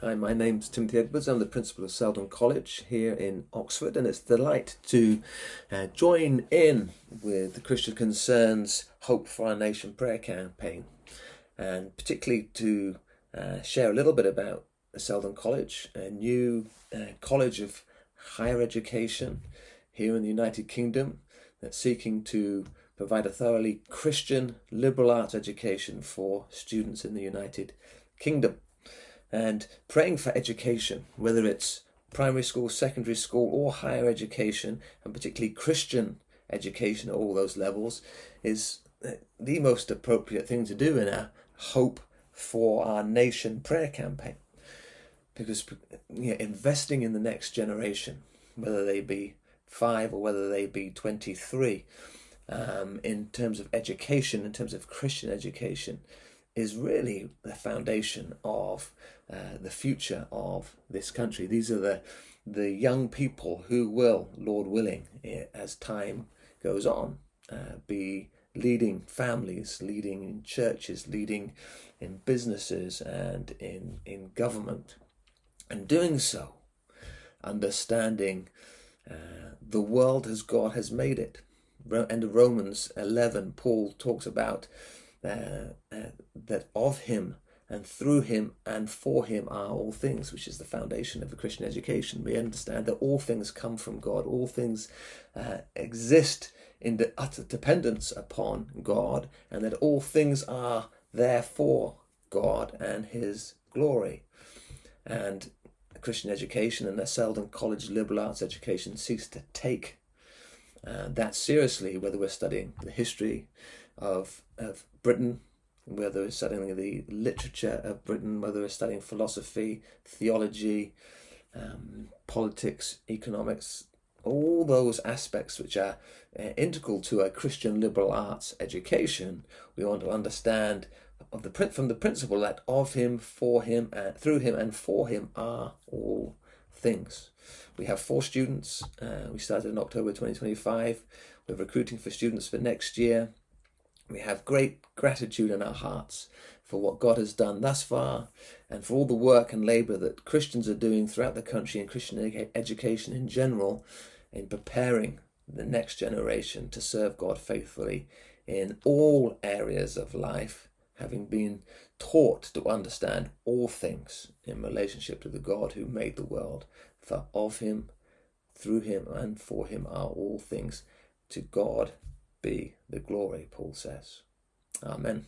Hi, my name's Timothy Edwards. I'm the principal of Selden College here in Oxford, and it's a delight to join in with the Christian Concerns Hope for Our Nation prayer campaign, and particularly to share a little bit about Selden College, a new college of higher education here in the United Kingdom that's seeking to provide a thoroughly Christian liberal arts education for students in the United Kingdom. And praying for education, whether it's primary school, secondary school, or higher education, and particularly Christian education at all those levels, is the most appropriate thing to do in our Hope for Our Nation prayer campaign. Because investing in the next generation, whether they be 5 or whether they be 23, in terms of education, in terms of Christian education, is really the foundation of the future of this country. These are the young people who will, Lord willing, as time goes on, be leading families, leading in churches, leading in businesses and in government. And doing so, understanding the world as God has made it. End of Romans 11, Paul talks about that of him and through him and for him are all things, which is the foundation of a Christian education. We understand that all things come from God, all things exist in the utter dependence upon God, and that all things are there for God and his glory. And a Christian education and a Selden College liberal arts education seeks to take that seriously, whether we're studying the history of Britain, whether we're studying the literature of Britain, whether we're studying philosophy, theology, politics, economics, all those aspects which are integral to a Christian liberal arts education. We want to understand from the principle that of him, for him, through him and for him are all things. We have 4 students. We started in October 2025. We're recruiting for students for next year. We have great gratitude in our hearts for what God has done thus far and for all the work and labour that Christians are doing throughout the country and Christian education in general in preparing the next generation to serve God faithfully in all areas of life, having been taught to understand all things in relationship to the God who made the world. For of him, through him and for him are all things. To God be the glory, Paul says. Amen.